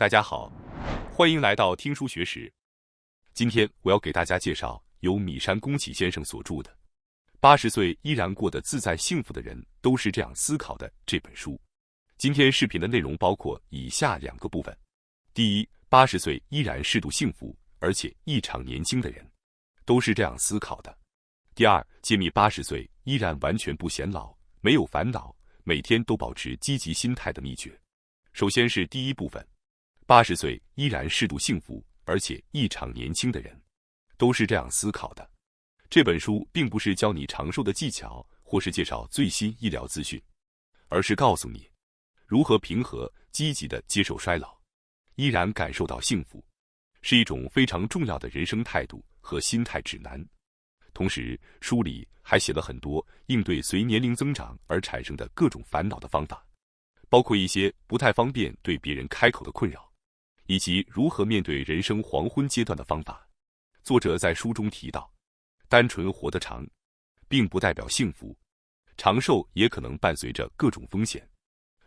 大家好，欢迎来到听书学史。今天我要给大家介绍由米山宫启先生所著的《80岁依然过得自在幸福的人都是这样思考的》这本书。今天视频的内容包括以下2个部分：第一，80岁依然适度幸福，而且异常年轻的人都是这样思考的；第二，揭秘80岁依然完全不显老、没有烦恼、每天都保持积极心态的秘诀。首先是第一部分，80岁依然适度幸福，而且异常年轻的人都是这样思考的。这本书并不是教你长寿的技巧，或是介绍最新医疗资讯，而是告诉你如何平和、积极地接受衰老，依然感受到幸福，是一种非常重要的人生态度和心态指南。同时，书里还写了很多应对随年龄增长而产生的各种烦恼的方法，包括一些不太方便对别人开口的困扰，以及如何面对人生黄昏阶段的方法。作者在书中提到，单纯活得长，并不代表幸福，长寿也可能伴随着各种风险。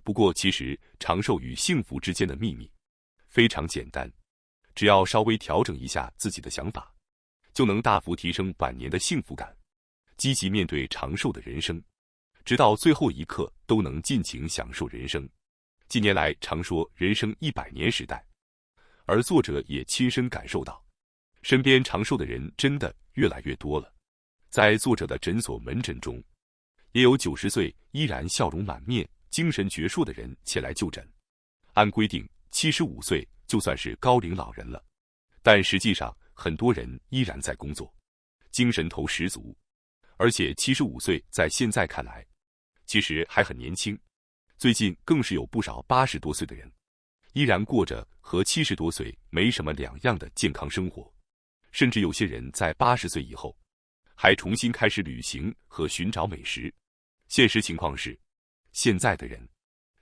不过，其实长寿与幸福之间的秘密非常简单，只要稍微调整一下自己的想法，就能大幅提升晚年的幸福感，积极面对长寿的人生，直到最后一刻都能尽情享受人生。近年来常说人生100年时代，而作者也亲身感受到，身边长寿的人真的越来越多了。在作者的诊所门诊中，也有90岁依然笑容满面、精神矍铄的人前来就诊。按规定75岁就算是高龄老人了，但实际上很多人依然在工作，精神头十足。而且75岁在现在看来其实还很年轻，最近更是有不少80多岁的人依然过着和70多岁没什么两样的健康生活，甚至有些人在80岁以后还重新开始旅行和寻找美食。现实情况是，现在的人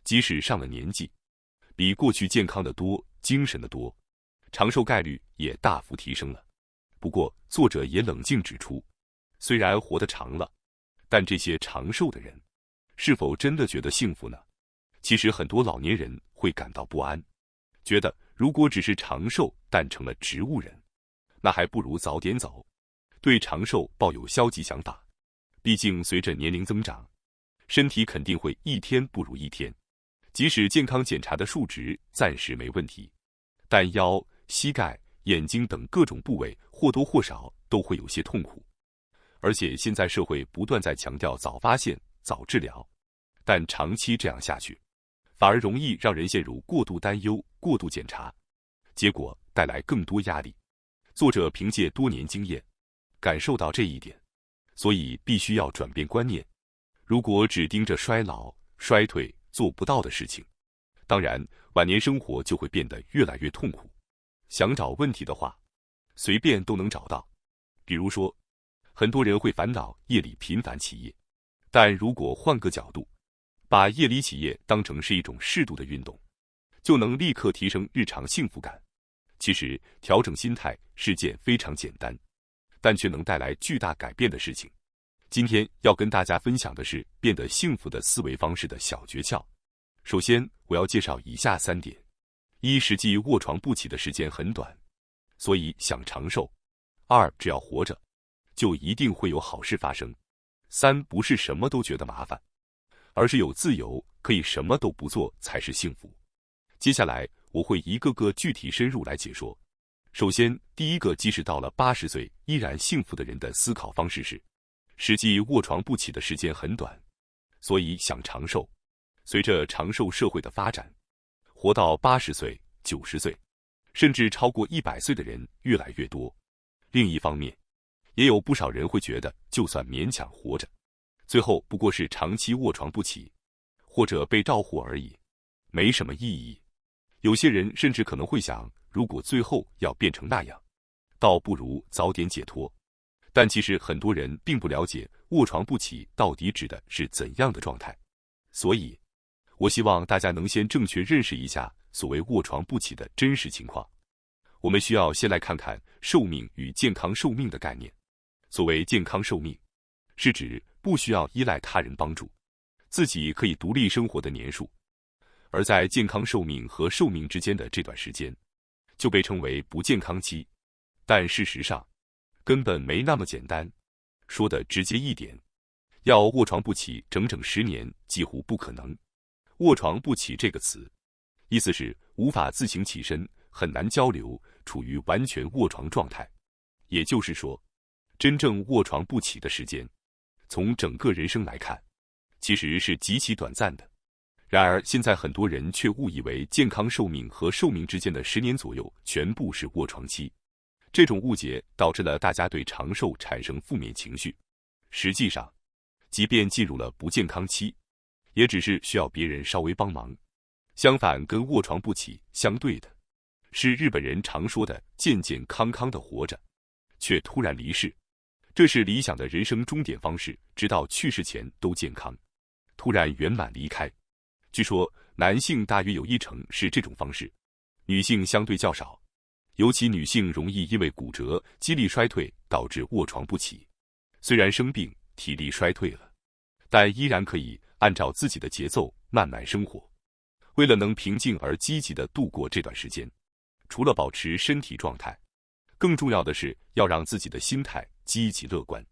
即使上了年纪，比过去健康的多、精神的多，长寿概率也大幅提升了。不过作者也冷静指出，虽然活得长了，但这些长寿的人是否真的觉得幸福呢？其实很多老年人会感到不安，觉得如果只是长寿但成了植物人，那还不如早点走，对长寿抱有消极想法。毕竟随着年龄增长，身体肯定会一天不如一天，即使健康检查的数值暂时没问题，但腰、膝盖、眼睛等各种部位或多或少都会有些痛苦。而且现在社会不断在强调早发现、早治疗，但长期这样下去，反而容易让人陷入过度担忧、过度检查，结果带来更多压力。作者凭借多年经验感受到这一点，所以必须要转变观念。如果只盯着衰老、衰退做不到的事情，当然晚年生活就会变得越来越痛苦。想找问题的话，随便都能找到。比如说，很多人会烦恼夜里频繁起夜，但如果换个角度，把夜里起夜当成是一种适度的运动，就能立刻提升日常幸福感。其实调整心态是件非常简单，但却能带来巨大改变的事情。今天要跟大家分享的是变得幸福的思维方式的小诀窍。首先，我要介绍以下3点：一、实际卧床不起的时间很短，所以想长寿；二、只要活着，就一定会有好事发生；三、不是什么都觉得麻烦，而是有自由，可以什么都不做才是幸福。接下来我会一个个具体深入来解说。首先，第一个，即使到了80岁依然幸福的人的思考方式是，实际卧床不起的时间很短，所以想长寿。随着长寿社会的发展，活到80岁、90岁，甚至超过100岁的人越来越多。另一方面，也有不少人会觉得，就算勉强活着，最后不过是长期卧床不起，或者被照护而已，没什么意义。有些人甚至可能会想，如果最后要变成那样，倒不如早点解脱。但其实很多人并不了解卧床不起到底指的是怎样的状态，所以我希望大家能先正确认识一下所谓卧床不起的真实情况。我们需要先来看看寿命与健康寿命的概念。所谓健康寿命，是指不需要依赖他人帮助，自己可以独立生活的年数。而在健康寿命和寿命之间的这段时间，就被称为不健康期。但事实上，根本没那么简单。说的直接一点，要卧床不起整整10年几乎不可能。卧床不起这个词，意思是无法自行起身，很难交流，处于完全卧床状态。也就是说，真正卧床不起的时间，从整个人生来看，其实是极其短暂的。然而现在很多人却误以为健康寿命和寿命之间的10年左右全部是卧床期。这种误解导致了大家对长寿产生负面情绪。实际上，即便进入了不健康期，也只是需要别人稍微帮忙。相反，跟卧床不起相对的，是日本人常说的健健康康的活着，却突然离世。这是理想的人生终点方式，直到去世前都健康，突然圆满离开。据说男性大约有1成是这种方式，女性相对较少。尤其女性容易因为骨折、肌力衰退导致卧床不起，虽然生病、体力衰退了，但依然可以按照自己的节奏慢慢生活。为了能平静而积极地度过这段时间，除了保持身体状态，更重要的是要让自己的心态积极乐观，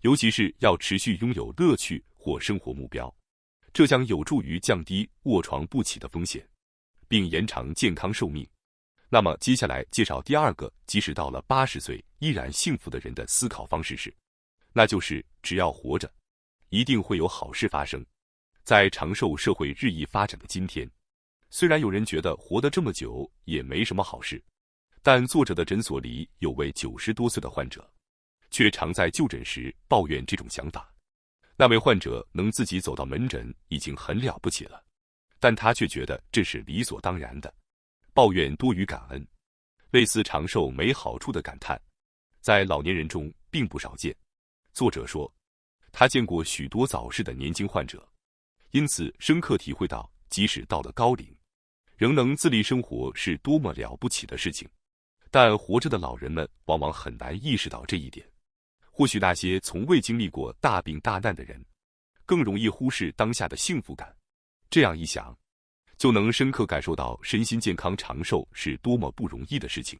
尤其是要持续拥有乐趣或生活目标，这将有助于降低卧床不起的风险，并延长健康寿命。那么接下来介绍第2个，即使到了80岁依然幸福的人的思考方式是，那就是只要活着，一定会有好事发生。在长寿社会日益发展的今天，虽然有人觉得活得这么久也没什么好事，但作者的诊所里有位90多岁的患者，却常在就诊时抱怨这种想法。那位患者能自己走到门诊已经很了不起了，但他却觉得这是理所当然的。抱怨多于感恩，类似长寿没好处的感叹，在老年人中并不少见。作者说，他见过许多早逝的年轻患者，因此深刻体会到，即使到了高龄，仍能自立生活是多么了不起的事情。但活着的老人们往往很难意识到这一点。或许那些从未经历过大病大难的人，更容易忽视当下的幸福感。这样一想，就能深刻感受到身心健康长寿是多么不容易的事情。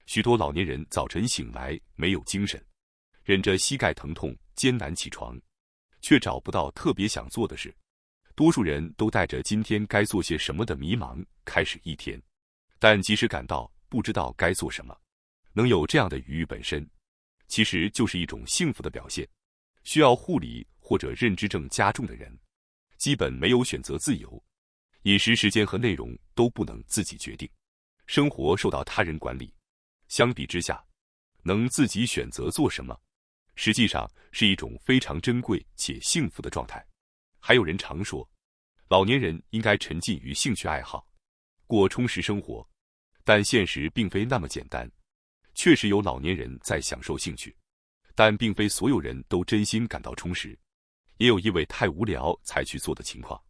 许多老年人早晨醒来没有精神，忍着膝盖疼痛艰难起床，却找不到特别想做的事。多数人都带着今天该做些什么的迷茫开始一天，但即使感到不知道该做什么，能有这样的余裕本身，其实就是一种幸福的表现。需要护理或者认知症加重的人，基本没有选择自由，饮食时间和内容都不能自己决定，生活受到他人管理。相比之下，能自己选择做什么，实际上是一种非常珍贵且幸福的状态。还有人常说，老年人应该沉浸于兴趣爱好，过充实生活，但现实并非那么简单。确实有老年人在享受兴趣，但并非所有人都真心感到充实，也有因为太无聊才去做的情况。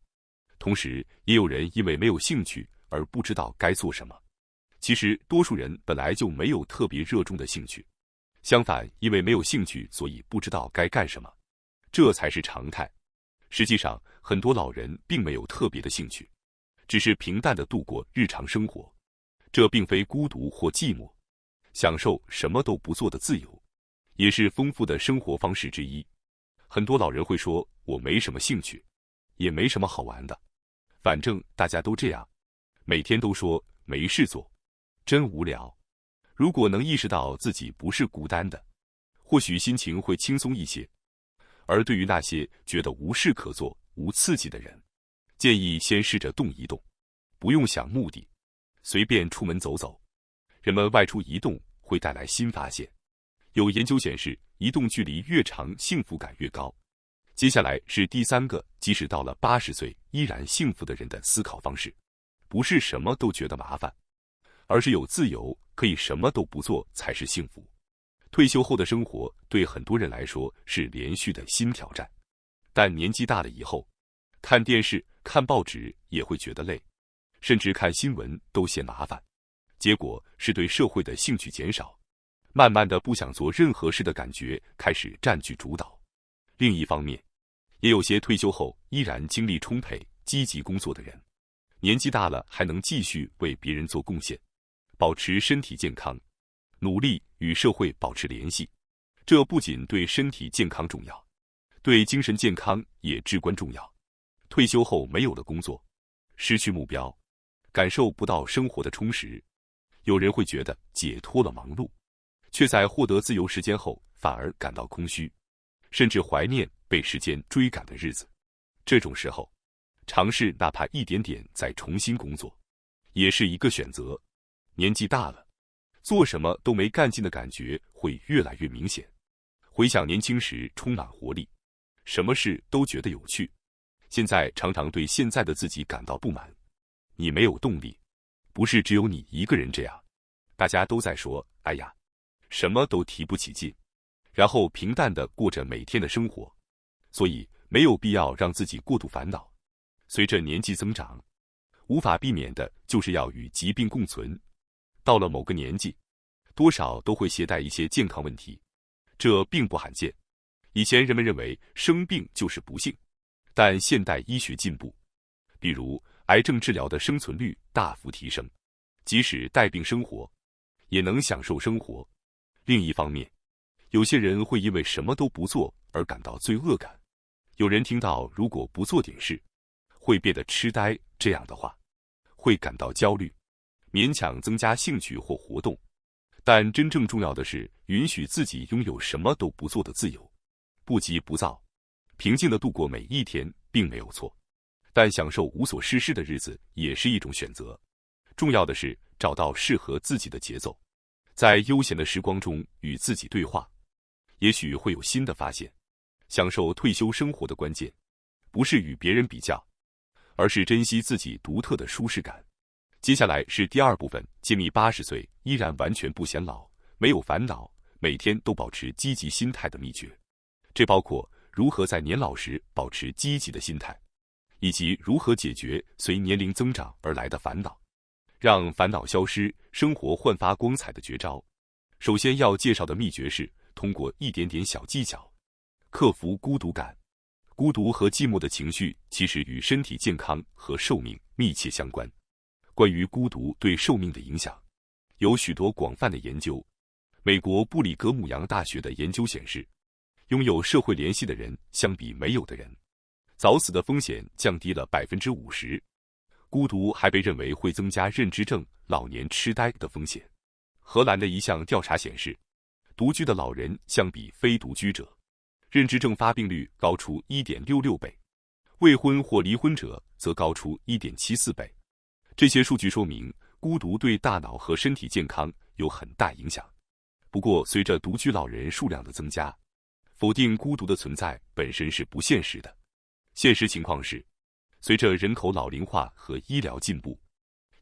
同时，也有人因为没有兴趣而不知道该做什么。其实，多数人本来就没有特别热衷的兴趣，相反，因为没有兴趣，所以不知道该干什么，这才是常态。实际上，很多老人并没有特别的兴趣，只是平淡地度过日常生活。这并非孤独或寂寞，享受什么都不做的自由，也是丰富的生活方式之一。很多老人会说，我没什么兴趣，也没什么好玩的，反正大家都这样，每天都说没事做，真无聊。如果能意识到自己不是孤单的，或许心情会轻松一些。而对于那些觉得无事可做、无刺激的人，建议先试着动一动，不用想目的，随便出门走走。人们外出移动会带来新发现，有研究显示，移动距离越长，幸福感越高。接下来是第3个，即使到了80岁依然幸福的人的思考方式，不是什么都觉得麻烦，而是有自由，可以什么都不做才是幸福。退休后的生活对很多人来说是连续的新挑战，但年纪大了以后，看电视、看报纸也会觉得累，甚至看新闻都嫌麻烦。结果是对社会的兴趣减少，慢慢的不想做任何事的感觉开始占据主导。另一方面，也有些退休后依然精力充沛、积极工作的人，年纪大了还能继续为别人做贡献，保持身体健康，努力与社会保持联系。这不仅对身体健康重要，对精神健康也至关重要。退休后没有了工作，失去目标，感受不到生活的充实，有人会觉得解脱了忙碌，却在获得自由时间后反而感到空虚，甚至怀念被时间追赶的日子。这种时候，尝试哪怕一点点再重新工作，也是一个选择。年纪大了，做什么都没干劲的感觉会越来越明显。回想年轻时充满活力，什么事都觉得有趣，现在常常对现在的自己感到不满。你没有动力，不是只有你一个人这样，大家都在说，哎呀，什么都提不起劲，然后平淡地过着每天的生活。所以没有必要让自己过度烦恼。随着年纪增长，无法避免的就是要与疾病共存。到了某个年纪，多少都会携带一些健康问题，这并不罕见。以前人们认为生病就是不幸，但现代医学进步，比如癌症治疗的生存率大幅提升，即使带病生活，也能享受生活。另一方面，有些人会因为什么都不做而感到罪恶感。有人听到如果不做点事，会变得痴呆这样的话，会感到焦虑，勉强增加兴趣或活动。但真正重要的是允许自己拥有什么都不做的自由，不急不躁，平静地度过每一天并没有错。但享受无所事事的日子也是一种选择。重要的是找到适合自己的节奏，在悠闲的时光中与自己对话，也许会有新的发现。享受退休生活的关键，不是与别人比较，而是珍惜自己独特的舒适感。接下来是第二部分，揭秘80岁依然完全不显老、没有烦恼、每天都保持积极心态的秘诀。这包括如何在年老时保持积极的心态，以及如何解决随年龄增长而来的烦恼，让烦恼消失，生活焕发光彩的绝招。首先要介绍的秘诀是通过一点点小技巧克服孤独感。孤独和寂寞的情绪其实与身体健康和寿命密切相关。关于孤独对寿命的影响，有许多广泛的研究。美国布里格姆扬大学的研究显示，拥有社会联系的人相比没有的人，早死的风险降低了50%。孤独还被认为会增加认知症、老年痴呆的风险。荷兰的一项调查显示，独居的老人相比非独居者，认知症发病率高出 1.66 倍，未婚或离婚者则高出 1.74 倍。这些数据说明，孤独对大脑和身体健康有很大影响。不过，随着独居老人数量的增加，否定孤独的存在本身是不现实的。现实情况是，随着人口老龄化和医疗进步，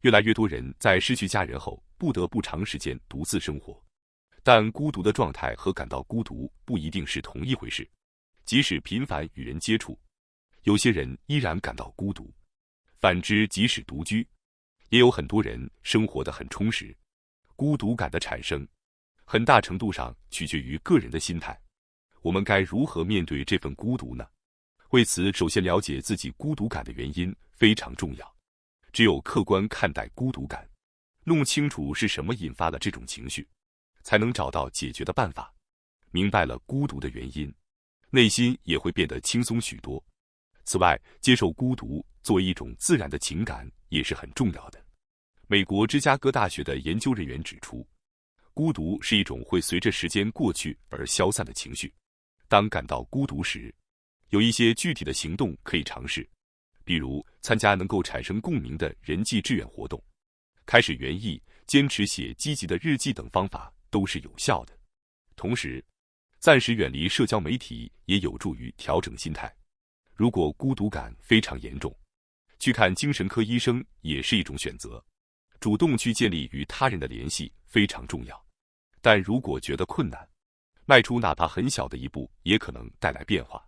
越来越多人在失去家人后不得不长时间独自生活。但孤独的状态和感到孤独不一定是同一回事。即使频繁与人接触，有些人依然感到孤独。反之，即使独居，也有很多人生活得很充实。孤独感的产生，很大程度上取决于个人的心态。我们该如何面对这份孤独呢？为此，首先了解自己孤独感的原因非常重要。只有客观看待孤独感，弄清楚是什么引发了这种情绪，才能找到解决的办法。明白了孤独的原因，内心也会变得轻松许多。此外，接受孤独作为一种自然的情感也是很重要的。美国芝加哥大学的研究人员指出，孤独是一种会随着时间过去而消散的情绪。当感到孤独时，有一些具体的行动可以尝试，比如参加能够产生共鸣的人际志愿活动，开始园艺，坚持写积极的日记等方法都是有效的。同时，暂时远离社交媒体也有助于调整心态。如果孤独感非常严重，去看精神科医生也是一种选择。主动去建立与他人的联系非常重要，但如果觉得困难，迈出哪怕很小的一步也可能带来变化。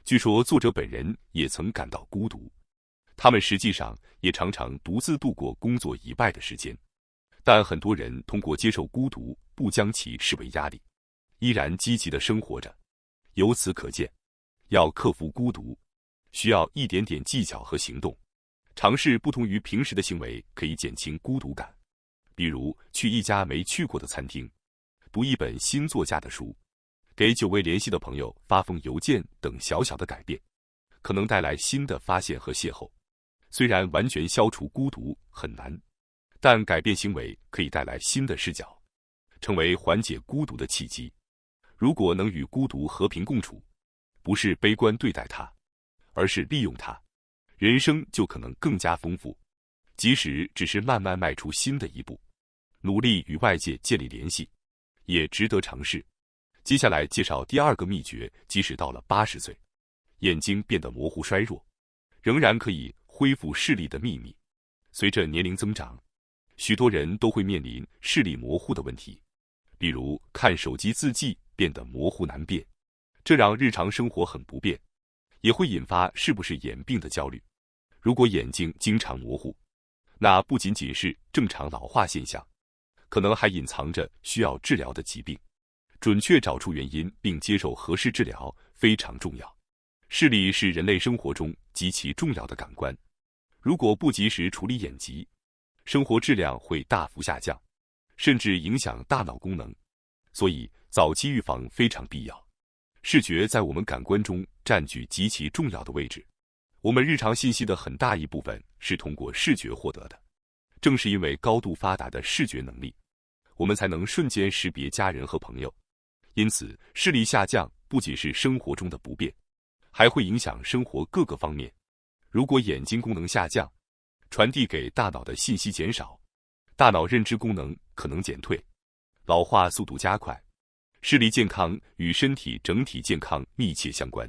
据说作者本人也曾感到孤独，他们实际上也常常独自度过工作以外的时间。但很多人通过接受孤独，不将其视为压力，依然积极地生活着。由此可见，要克服孤独，需要一点点技巧和行动。尝试不同于平时的行为可以减轻孤独感，比如去一家没去过的餐厅，读一本新作家的书，给久未联系的朋友发封邮件等小小的改变，可能带来新的发现和邂逅。虽然完全消除孤独很难，但改变行为可以带来新的视角，成为缓解孤独的契机。如果能与孤独和平共处，不是悲观对待它，而是利用它，人生就可能更加丰富。即使只是慢慢迈出新的一步，努力与外界建立联系，也值得尝试。接下来介绍第二个秘诀，即使到了80岁，眼睛变得模糊衰弱，仍然可以恢复视力的秘密。随着年龄增长，许多人都会面临视力模糊的问题，比如看手机字迹变得模糊难辨，这让日常生活很不便，也会引发是不是眼病的焦虑。如果眼睛经常模糊，那不仅仅是正常老化现象，可能还隐藏着需要治疗的疾病。准确找出原因并接受合适治疗非常重要。视力是人类生活中极其重要的感官，如果不及时处理眼疾，生活质量会大幅下降，甚至影响大脑功能。所以早期预防非常必要。视觉在我们感官中占据极其重要的位置，我们日常信息的很大一部分是通过视觉获得的。正是因为高度发达的视觉能力，我们才能瞬间识别家人和朋友。因此，视力下降不仅是生活中的不便，还会影响生活各个方面。如果眼睛功能下降，传递给大脑的信息减少，大脑认知功能可能减退，老化速度加快。视力健康与身体整体健康密切相关。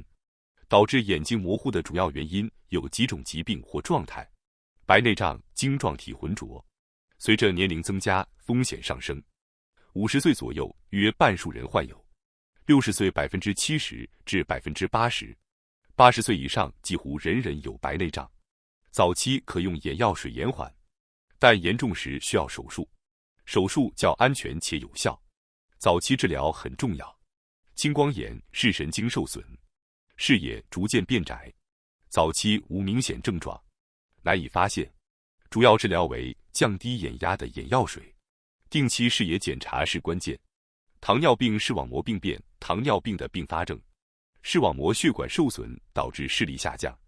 导致眼睛模糊的主要原因有几种疾病或状态：白内障、晶状体浑浊。随着年龄增加，风险上升。50岁左右，约半数人患有；60岁70%至80%；80岁以上，几乎人人有白内障。早期可用眼药水延缓，但严重时需要手术。手术较安全且有效，早期治疗很重要。青光眼视神经受损，视野逐渐变窄，早期无明显症状，难以发现。主要治疗为降低眼压的眼药水。定期视野检查是关键。糖尿病视网膜病变，糖尿病的并发症，视网膜血管受损导致视力下降，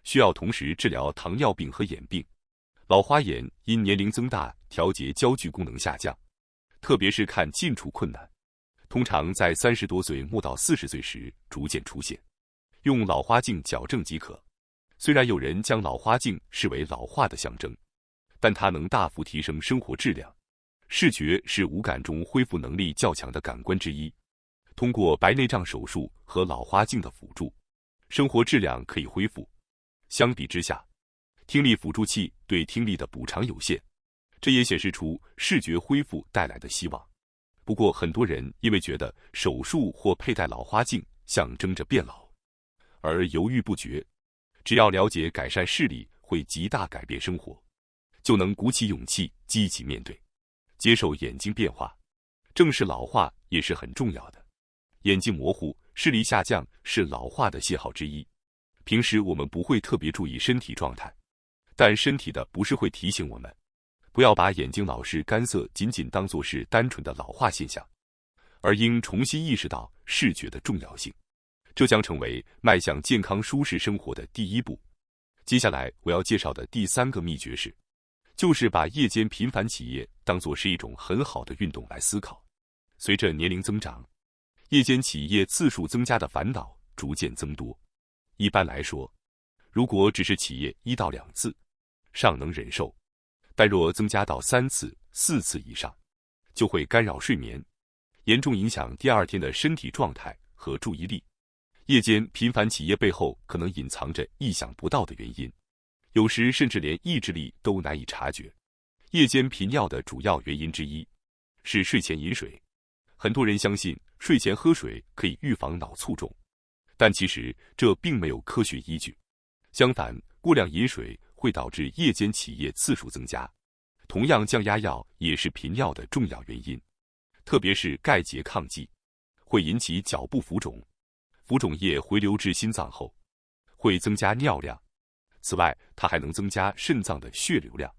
需要同时治疗糖尿病和眼病。老花眼因年龄增大，调节焦距功能下降，特别是看近处困难，通常在30多岁末到40岁时逐渐出现，用老花镜矫正即可。虽然有人将老花镜视为老化的象征，但它能大幅提升生活质量。视觉是五感中恢复能力较强的感官之一，通过白内障手术和老花镜的辅助，生活质量可以恢复。相比之下，听力辅助器对听力的补偿有限，这也显示出视觉恢复带来的希望。不过很多人因为觉得手术或佩戴老花镜象征着变老，而犹豫不决。只要了解改善视力会极大改变生活，就能鼓起勇气积极面对，接受眼睛变化。正视老化也是很重要的。眼睛模糊、视力下降是老化的信号之一。平时我们不会特别注意身体状态，但身体的不适会提醒我们，不要把眼睛老是干涩仅仅当作是单纯的老化现象，而应重新意识到视觉的重要性。这将成为迈向健康舒适生活的第一步。接下来我要介绍的第3个秘诀就是把夜间频繁起夜当作是一种很好的运动来思考。随着年龄增长，夜间起夜次数增加的烦恼逐渐增多。一般来说，如果只是起夜1到2次，尚能忍受，但若增加到3次、4次以上，就会干扰睡眠，严重影响第二天的身体状态和注意力。夜间频繁起夜背后可能隐藏着意想不到的原因，有时甚至连意志力都难以察觉。夜间频尿的主要原因之一是睡前饮水。很多人相信睡前喝水可以预防脑卒中，但其实这并没有科学依据。相反，过量饮水会导致夜间起夜次数增加。同样，降压药也是频尿的重要原因，特别是钙拮抗剂，会引起脚部浮肿。浮肿液回流至心脏后，会增加尿量，此外，它还能增加肾脏的血流量，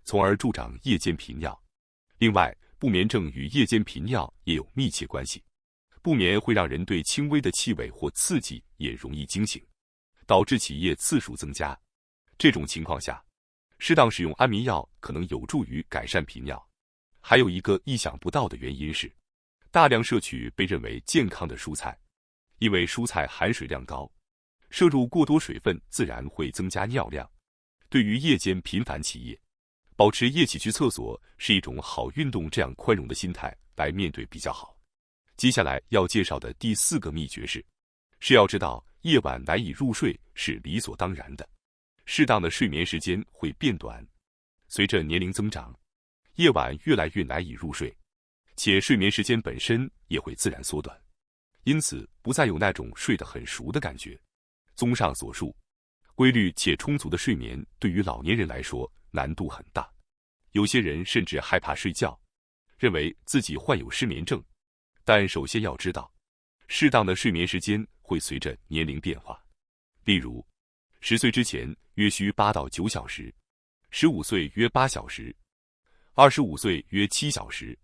从而助长夜间频尿。另外，不眠症与夜间频尿也有密切关系。不眠会让人对轻微的气味或刺激也容易惊醒，导致起夜次数增加。这种情况下，适当使用安眠药可能有助于改善频尿。还有一个意想不到的原因是，大量摄取被认为健康的蔬菜，因为蔬菜含水量高，摄入过多水分自然会增加尿量。对于夜间频繁起夜，保持夜起去厕所是一种好运动这样宽容的心态来面对比较好。接下来要介绍的第4个秘诀是要知道夜晚难以入睡是理所当然的。适当的睡眠时间会变短，随着年龄增长，夜晚越来越难以入睡，且睡眠时间本身也会自然缩短，因此不再有那种睡得很熟的感觉。综上所述，规律且充足的睡眠对于老年人来说难度很大，有些人甚至害怕睡觉，认为自己患有失眠症。但首先要知道，适当的睡眠时间会随着年龄变化。例如，10岁之前约需8到9小时，15岁约8小时，25岁约7小时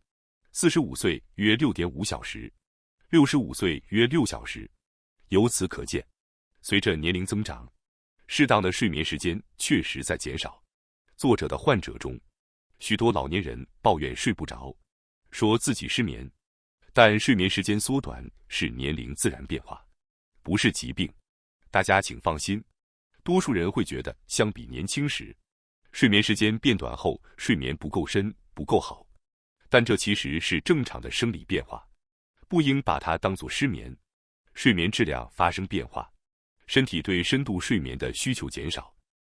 ，45岁约6.5小时，65岁约6小时。由此可见，随着年龄增长，适当的睡眠时间确实在减少。作者的患者中，许多老年人抱怨睡不着，说自己失眠，但睡眠时间缩短是年龄自然变化，不是疾病。大家请放心，多数人会觉得相比年轻时，睡眠时间变短后睡眠不够深、不够好，但这其实是正常的生理变化，不应把它当作失眠。睡眠质量发生变化，身体对深度睡眠的需求减少，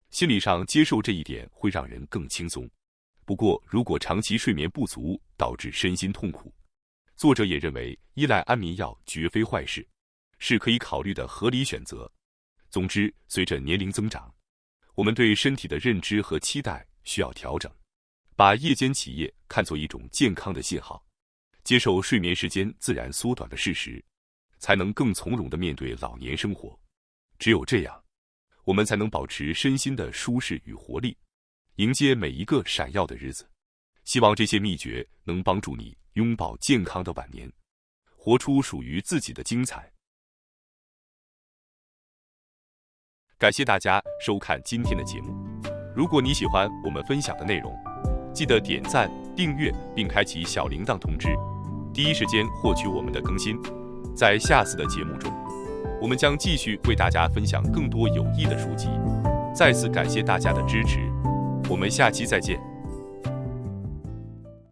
心理上接受这一点会让人更轻松。不过，如果长期睡眠不足导致身心痛苦，作者也认为依赖安眠药绝非坏事，是可以考虑的合理选择。总之，随着年龄增长，我们对身体的认知和期待需要调整，把夜间起夜看作一种健康的信号，接受睡眠时间自然缩短的事实，才能更从容地面对老年生活。只有这样，我们才能保持身心的舒适与活力，迎接每一个闪耀的日子。希望这些秘诀能帮助你拥抱健康的晚年，活出属于自己的精彩。感谢大家收看今天的节目。如果你喜欢我们分享的内容，记得点赞、订阅并开启小铃铛通知，第一时间获取我们的更新。在下次的节目中，我们将继续为大家分享更多有益的书籍。再次感谢大家的支持，我们下期再见。